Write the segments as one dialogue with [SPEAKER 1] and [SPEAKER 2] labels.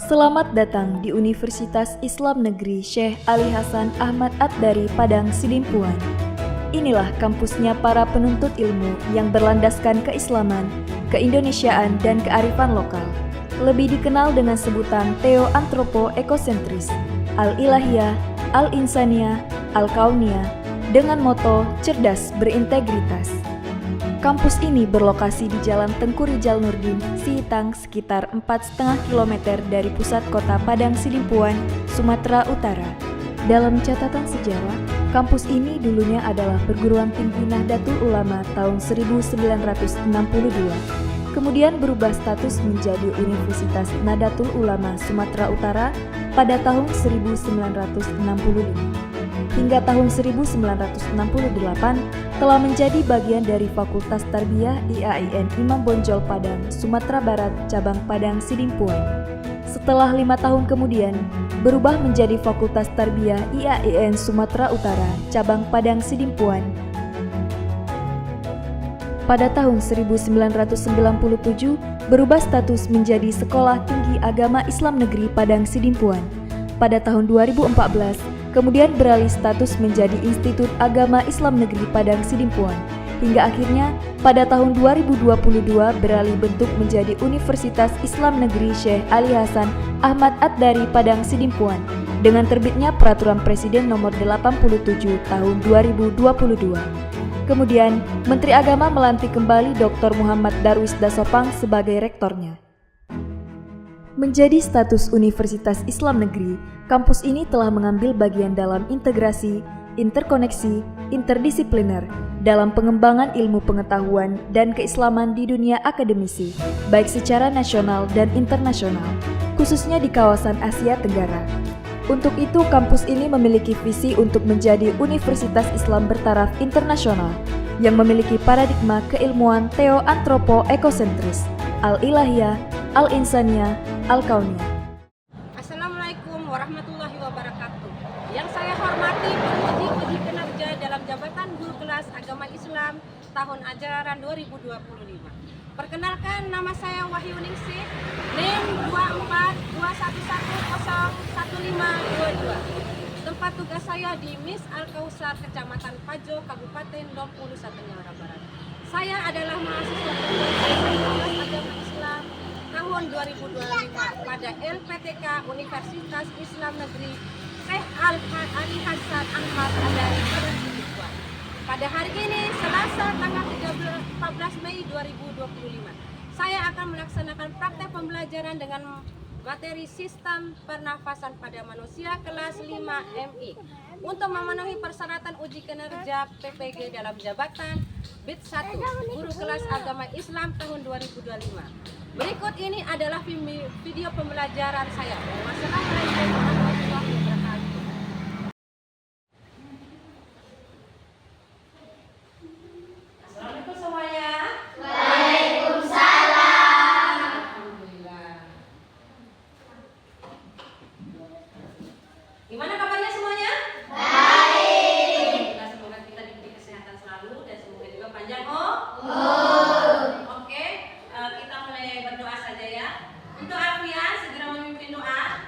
[SPEAKER 1] Selamat datang di Universitas Islam Negeri Syekh Ali Hasan Ahmad At-Dari Padang Sidimpuan. Inilah kampusnya para penuntut ilmu yang berlandaskan keislaman, keindonesiaan, dan kearifan lokal. Lebih dikenal dengan sebutan Theo-Antropo-Ekosentris, Al-Ilahiyah, Al-Insaniyah, Al-Kauniyah, dengan moto cerdas berintegritas. Kampus ini berlokasi di Jalan Tengku Rijal Nurdin, Sihitang, sekitar 4,5 km dari pusat kota Padang Sidimpuan, Sumatera Utara. Dalam catatan sejarah, kampus ini dulunya adalah perguruan tinggi Nahdlatul Ulama tahun 1962, kemudian berubah status menjadi Universitas Nahdlatul Ulama Sumatera Utara pada tahun 1965. Hingga tahun 1968 telah menjadi bagian dari Fakultas Tarbiyah IAIN Imam Bonjol Padang, Sumatera Barat, cabang Padang Sidimpuan. Setelah 5 tahun kemudian, berubah menjadi Fakultas Tarbiyah IAIN Sumatera Utara, cabang Padang Sidimpuan. Pada tahun 1997, berubah status menjadi Sekolah Tinggi Agama Islam Negeri Padang Sidimpuan. Pada tahun 2014, kemudian beralih status menjadi Institut Agama Islam Negeri Padang Sidimpuan, hingga akhirnya pada tahun 2022 beralih bentuk menjadi Universitas Islam Negeri Syekh Ali Hasan Ahmad At-Dari Padang Sidimpuan dengan terbitnya Peraturan Presiden Nomor 87 Tahun 2022. Kemudian, Menteri Agama melantik kembali Dr. Muhammad Darwis Dasopang sebagai rektornya. Menjadi status Universitas Islam Negeri, kampus ini telah mengambil bagian dalam integrasi, interkoneksi, interdisipliner dalam pengembangan ilmu pengetahuan dan keislaman di dunia akademisi, baik secara nasional dan internasional, khususnya di kawasan Asia Tenggara. Untuk itu, kampus ini memiliki visi untuk menjadi Universitas Islam bertaraf internasional yang memiliki paradigma keilmuan Theo-Antropo-Ekosentris, Al-Ilahiyah, Al-Insaniyah, Al-Kauniyah.
[SPEAKER 2] Assalamualaikum warahmatullahi wabarakatuh. Yang saya hormati penguji kinerja dalam jabatan guru kelas agama Islam tahun ajaran 2025. Perkenalkan, nama saya Wahyu Ningsih, NIM 2421101522. Tempat tugas saya di Mis Al-Kausar, Kecamatan Pajo, Kabupaten Bengkulu, Nusa Tenggara Barat. Saya adalah mahasiswa kelas agama Islam tahun 2025 pada LPTK Universitas Islam Negeri Syekh Ali Hasan Ahmad At-Dari Padang Sidimpuan. Pada hari ini, Selasa tanggal 14 Mei 2025, saya akan melaksanakan praktek pembelajaran dengan materi sistem pernafasan pada manusia kelas 5 MI untuk memenuhi persyaratan uji kinerja PPG dalam jabatan BIT 1 Guru Kelas Agama Islam tahun 2025. Berikut ini adalah video pembelajaran saya. Wassalamualaikum warahmatullahi wabarakatuh. Assalamualaikum semuanya.
[SPEAKER 3] Waalaikumsalam.
[SPEAKER 2] Alhamdulillah. Gimana kabarnya semuanya?
[SPEAKER 3] Baik.
[SPEAKER 2] Nah, semoga kita diberi kesehatan selalu dan semoga juga panjang Oke, kita mulai berdoa saja ya. Untuk Alfian segera memimpin doa.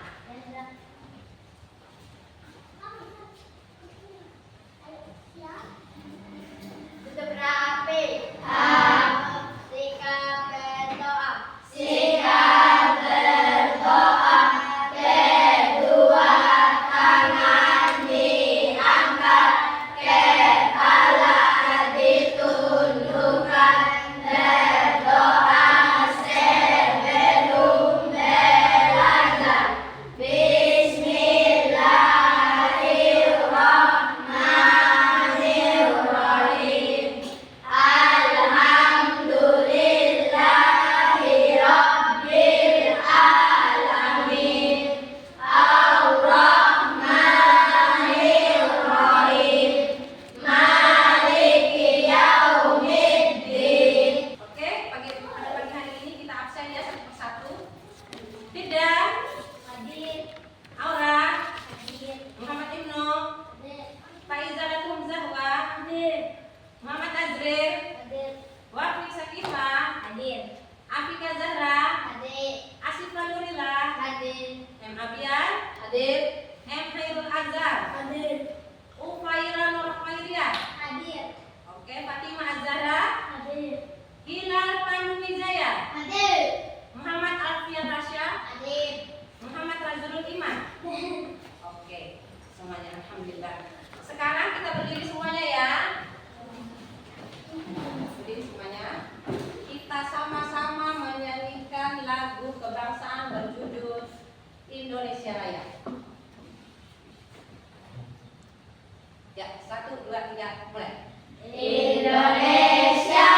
[SPEAKER 2] Ya, 1, 2, 3, mulai.
[SPEAKER 3] Indonesia,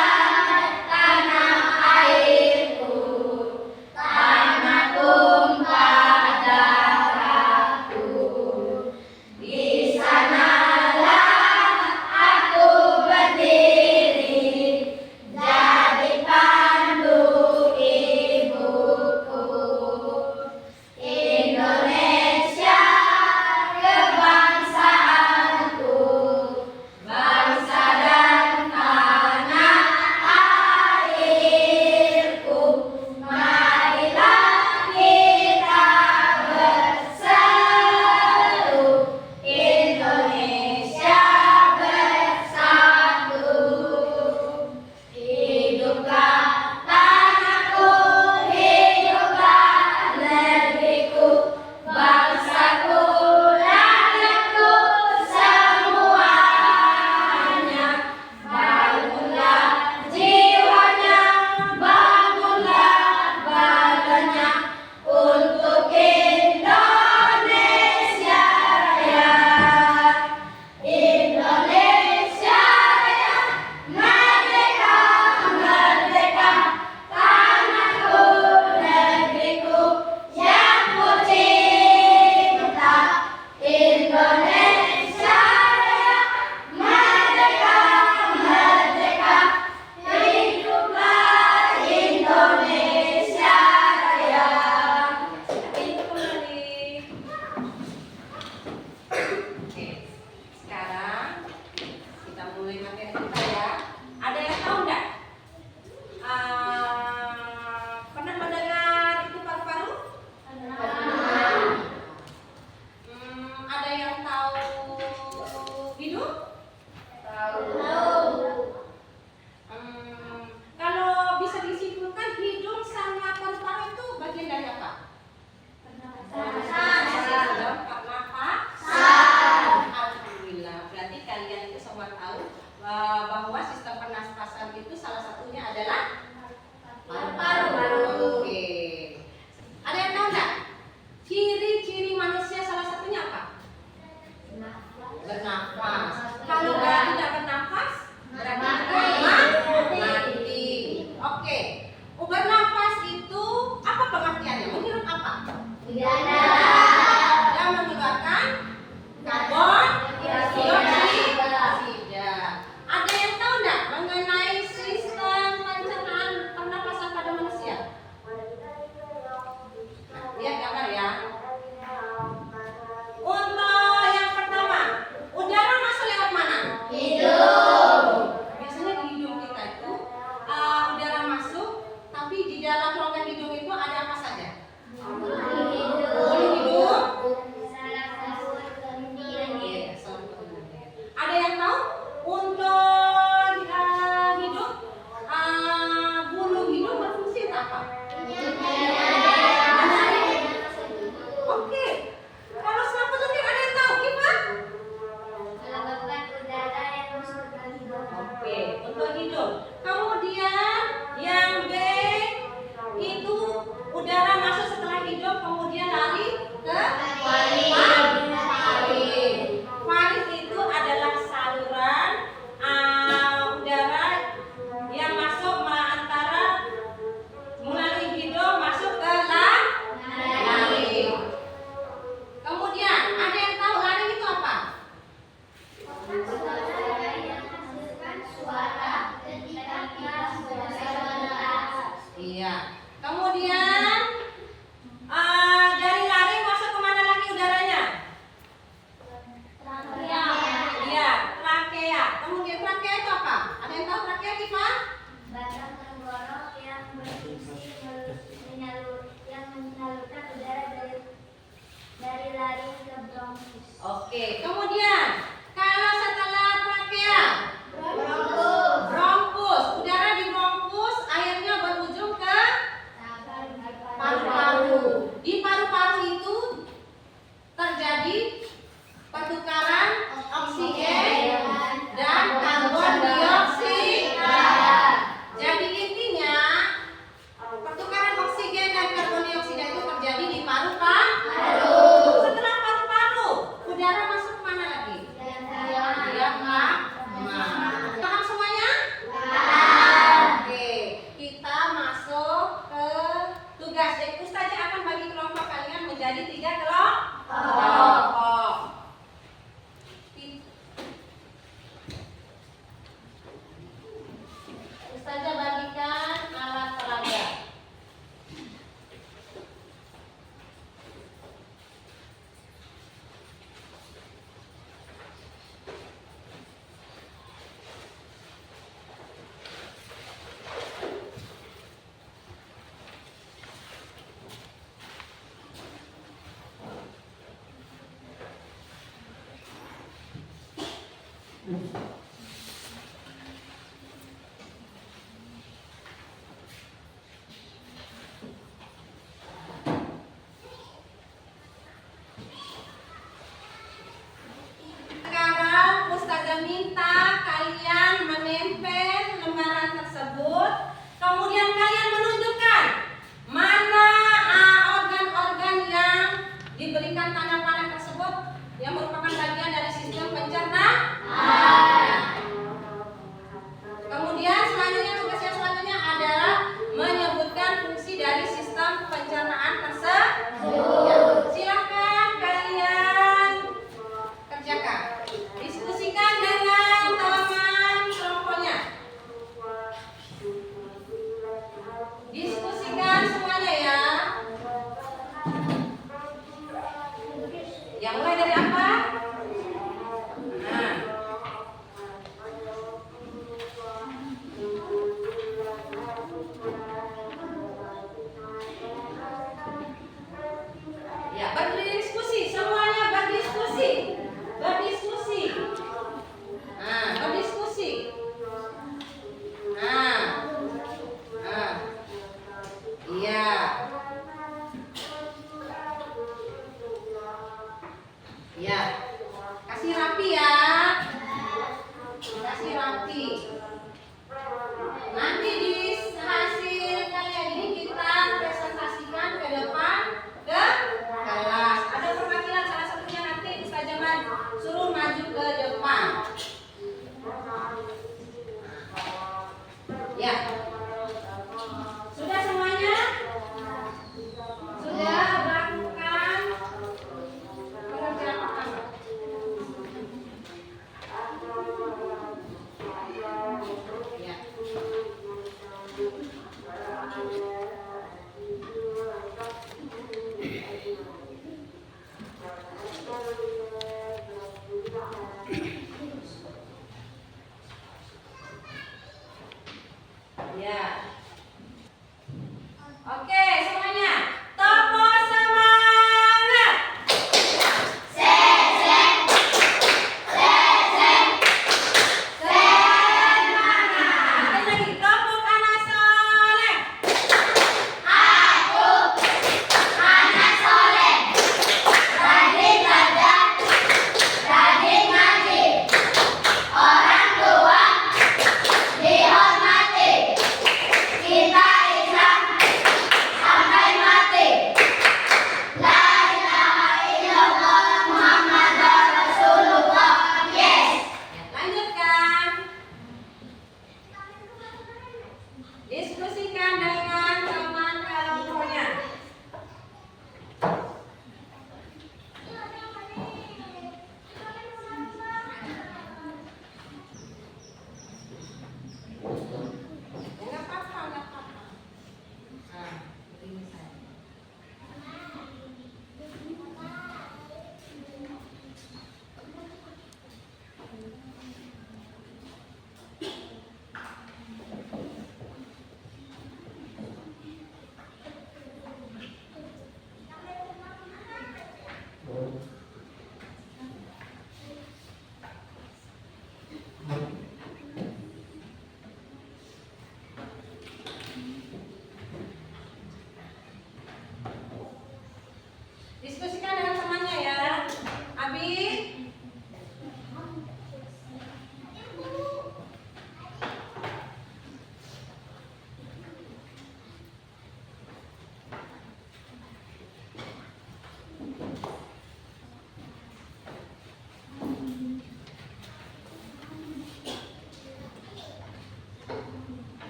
[SPEAKER 3] tanah airku, tanah tumpah darahku. Di sanalah aku berdiri, jadi pandu ibuku. Indonesia, kebangsaanku, bangsa dan tanah airku. Marilah kita berseru, Indonesia bersatu. Hiduplah tanahku, hiduplah negeriku, bangsaku, rakyatku semuanya. Bangunlah jiwanya, bangunlah badannya untuk Indonesia Raya. Indonesia Raya, merdeka, merdeka, tanahku, negeriku yang ku cinta. Indonesia Raya, merdeka, merdeka, hiduplah Indonesia Raya.
[SPEAKER 2] Itu kembali. Oke, sekarang kita mulai materi kita ya. Ada yang tahu nggak? Pernah mendengar itu paru-paru? Ada yang tahu hidung? Kalau bisa disimpulkan hidung sama paru-paru itu bagian dari apa? Alhamdulillah, berarti kalian itu semua tahu bahwa sistem pernafasan itu salah satunya adalah paru-paru. Oke. Ada yang tahu nggak? Ciri-ciri manusia salah satunya apa? Bernafas. Kalau tidak bernafas, berarti mati. Oke. Bernafas itu apa pengertiannya? Menurut apa? Yang mengeluarkan karbon dioksida. Ada yang tahu nggak mengenai sistem pencernaan pernapasan pada manusia? Lihat gambar ya. Untuk yang pertama, udara masuk lewat mana? Biasanya di hidung kita itu udara masuk, tapi di dalam rongga hidung itu ada apa saja? Bulu hidung. Iya, salah satu. Ada yang tahu untuk hidung bulu hidung berfungsi untuk apa? Oke. Kalau selaput lendir ada yang tahu gimana? Oke, untuk hidung. Kemudian yang B itu udara masuk setelah hidung kemudian lari ke faring. Faring itu adalah saluran udara yang masuk melalui hidung masuk ke laring. Kemudian ada yang tahu laring itu apa? Iya. Kemudian dari laring masuk kemana lagi udaranya? Iya, trakea. Kemudian trakea itu apa? Ada yang tahu trakea Kifa?
[SPEAKER 3] Batang tenggorok yang berfungsi yang menyalurkan udara dari laring ke bronkus.
[SPEAKER 2] Oke. Kemudian kalau setelah trakea, bronkus. Udara di bronkus akhirnya berujung ke paru-paru. Di paru-paru itu terjadi pertukaran oksigen dan karbon dioksida. Jadi intinya pertukaran oksigen dan karbon dioksida itu terjadi di paru-paru. Setelah paru-paru, udara masuk kemana lagi? Sekarang Ustazah minta kalian menempel lembaran tersebut, kemudian kalian menunjukkan mana organ-organ yang diberikan tanda panah tersebut yang merupakan bagian dari sistem pencernaan. Kemudian selanjutnya, tugas yang selanjutnya adalah menyebutkan fungsi dari sistem pencernaan tersebut. Silakan kalian kerjakan. Diskusikan dengan teman kelompoknya.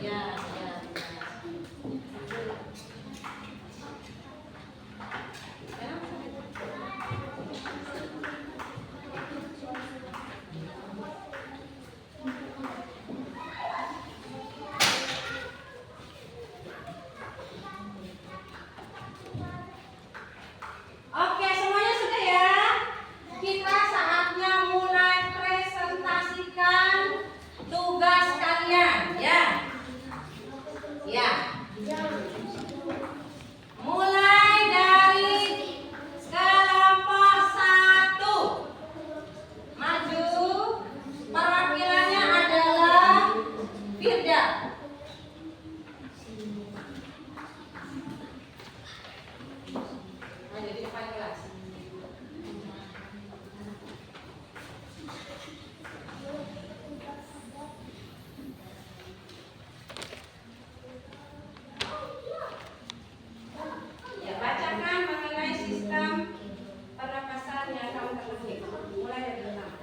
[SPEAKER 2] Ya, ya. Oke, semuanya sudah ya. Kita saatnya mulai presentasikan tugas kalian, ya. Ya. Mulai dari kelompok 1. Maju. Perwakilannya adalah Firda. Maju di depan kelas. Ya, bacakan mengenai sistem pernapasan yang kamu ketahui. Mulai dari pertama.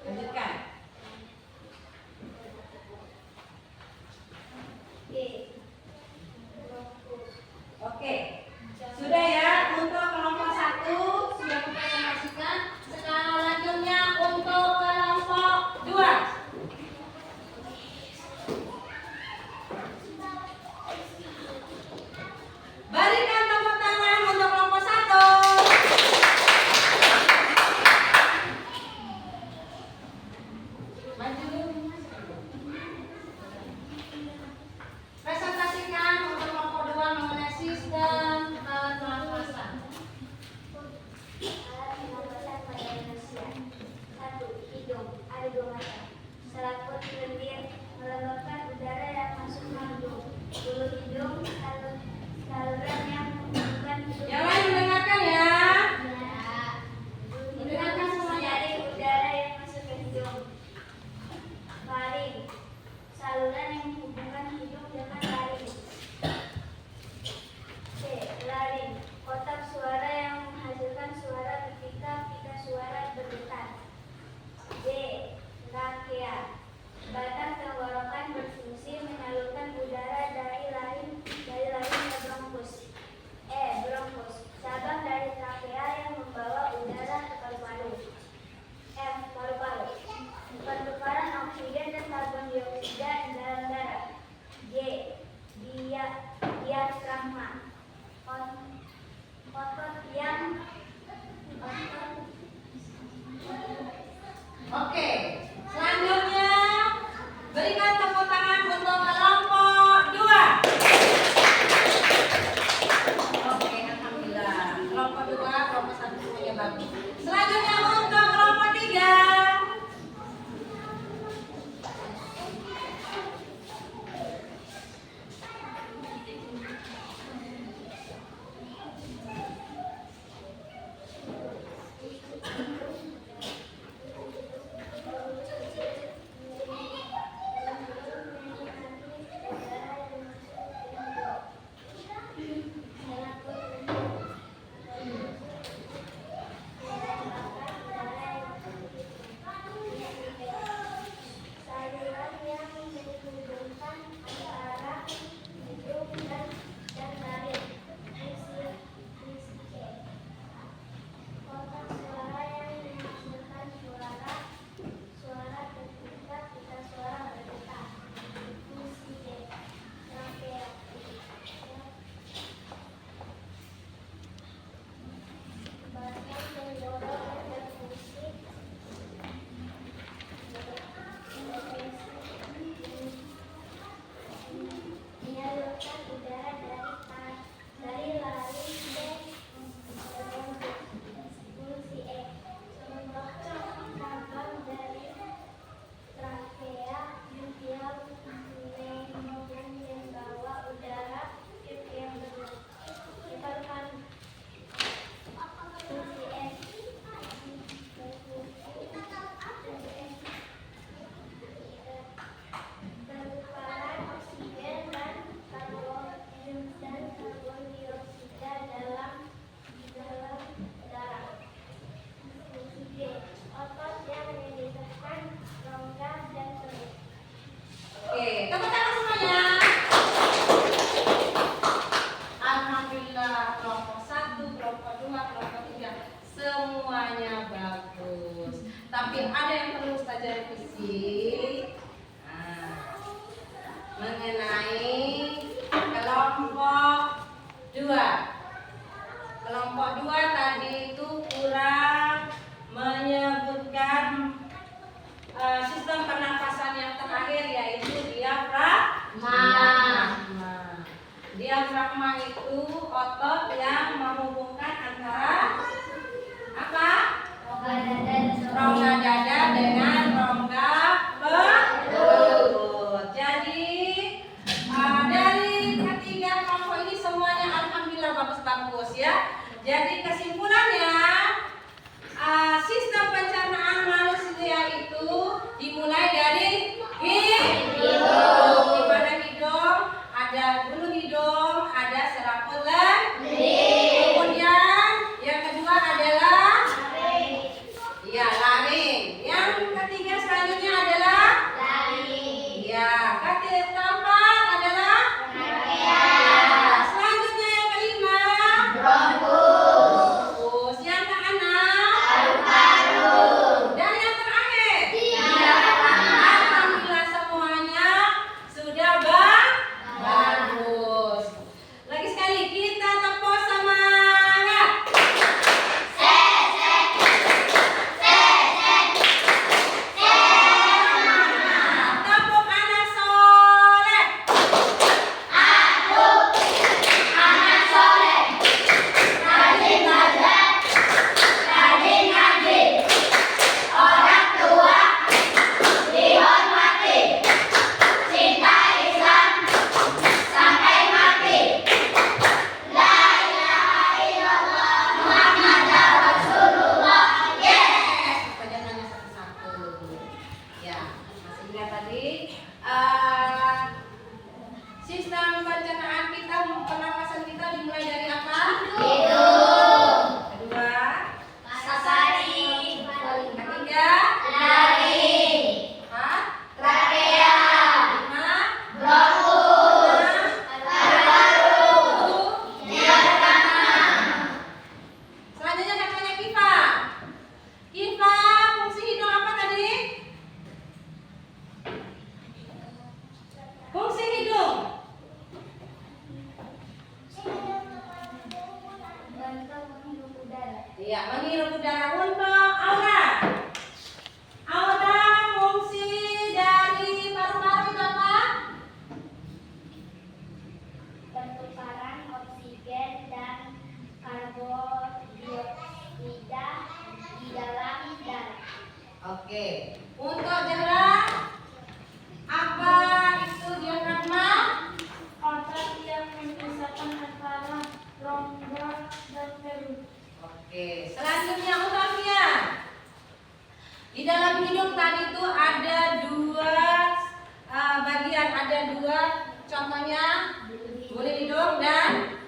[SPEAKER 2] Lanjutkan. Oke. Sudah ya untuk kelompok 1 sudah kita presentasikan. Selanjutnya untuk kelompok 2. Berikan tepuk tangan untuk kelompok 1. Maju. Presentasikan untuk kelompok 2 mengenai sistem pernafasan.
[SPEAKER 3] Alat pernapasan pada manusia. 1. Hidung. Ada 2 mata. Selaput lendir melembabkan udara yang masuk ke hidung. Bulu hidung saluran yang menghubungkan hidung.
[SPEAKER 2] Yang lain mendengarkan ya.
[SPEAKER 3] Mendengarkan semuanya. Jaring udara yang masuk ke hidung. Faring. Saluran yang menghubungkan hidung dengan laring. C. Laring. Kotak suara yang menghasilkan suara ketika pita suara bergetar. D.
[SPEAKER 2] tapi ada yang perlu Ustazah revisi. Mengenai kelompok 2. Kelompok 2 tadi itu kurang menyebutkan sistem pernafasan yang terakhir, yaitu diafragma. Diafragma itu otot yang menghubungkan antara apa? Rongga dada dengan rongga perut. Jadi dari ketiga kelompok ini semuanya alhamdulillah bagus-bagus ya. Jadi kesimpulannya, sistem pencernaan manusia itu dimulai dari hidung. Di mana hidung ada bulu hidung, ada selaput lendir. Kemudian yang kedua adalah laring. Yang ketiga selanjutnya adalah keempat adalah selanjutnya yang kelima bronkus. Yang keenam dan yang terakhir alhamdulillah semuanya sudah bagus. Lagi sekali kita tepuk semangat. Tepuk anak soleh. Rajin belajar, rajin ngaji, orang tua dihormati, cinta Islam sampai mati. La ilaha illallah Muhammadur Rasulullah. Yes. Kita nanya satu-satu. Ya, masih ingat tadi sistem pencernaan kita, pernapasan kita dimulai dari apa? Hidung. Kedua, sasari. Ketiga, laring. Empat, trakea. Lima, bronkus. Paru-paru. Diafragma. Selanjutnya saya tanya Kifa. Kifa, fungsi hidung apa tadi? Fungsi hidung. Iya, menghirup udara. Untuk aura. Aura fungsi dari paru-paru itu apa?
[SPEAKER 3] Pertukaran oksigen dan karbondioksida di dalam darah.
[SPEAKER 2] Oke. Untuk jalan, apa itu diafragma?
[SPEAKER 3] Otot yang memisahkan antara rongga dan perut.
[SPEAKER 2] Oke. Selanjutnya untuk Alfia. Di dalam hidung tadi itu ada dua bagian, ada dua, contohnya bulu hidung dan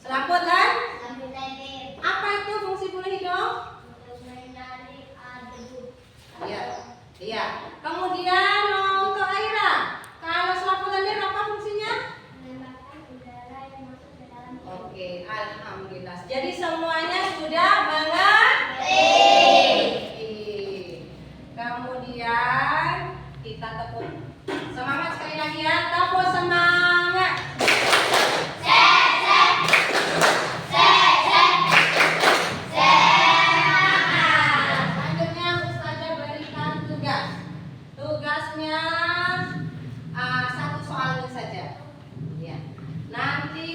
[SPEAKER 2] selaput lendir. Apa itu fungsi bulu hidung?
[SPEAKER 3] Untuk menarik debu.
[SPEAKER 2] Iya. Kemudian untuk Aira, kalau selaput lendir apa fungsinya?
[SPEAKER 3] Menembakkan udara yang masuk ke dalam hidung.
[SPEAKER 2] Oke, alhamdulillah. Jadi semuanya sudah mengerti. Kemudian kita tepuk semangat sekali lagi ya, tepuk semangat. Selanjutnya Ustazah berikan tugas. Tugasnya satu soal saja. Ya. Nanti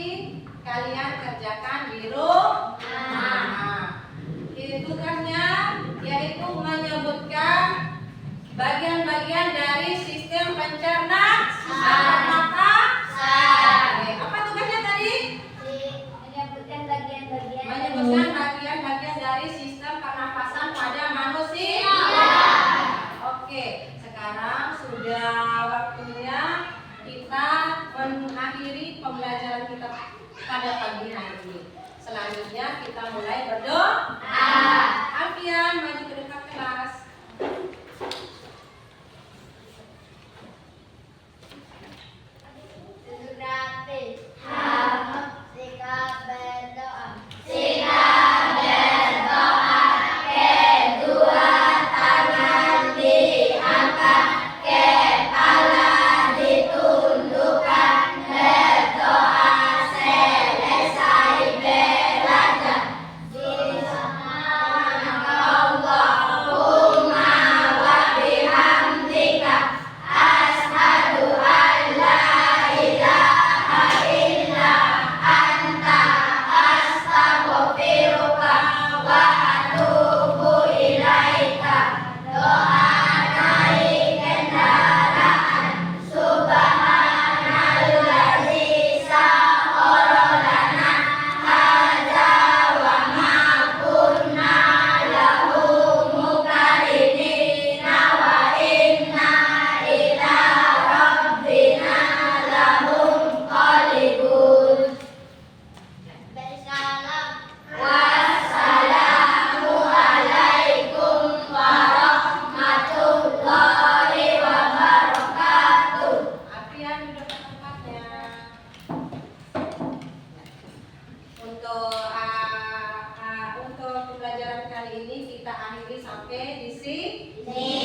[SPEAKER 2] kalian kerjakan di rumah. Tugasnya yaitu menyebutkan bagian-bagian dari sistem pencernaan. Oke, apa tugasnya tadi?
[SPEAKER 3] Menyebutkan bagian-bagian.
[SPEAKER 2] Menyebutkan bagian-bagian dari sistem pernapasan pada manusia. Oke, sekarang sudah waktunya kita mengakhiri pembelajaran kita pada pagi hari ini. Selanjutnya kita mulai berdoa. Alfian, maju ke dekat kelas. Aprian duduk ke tempatnya. Untuk pembelajaran kali ini kita akhiri sampai di sini.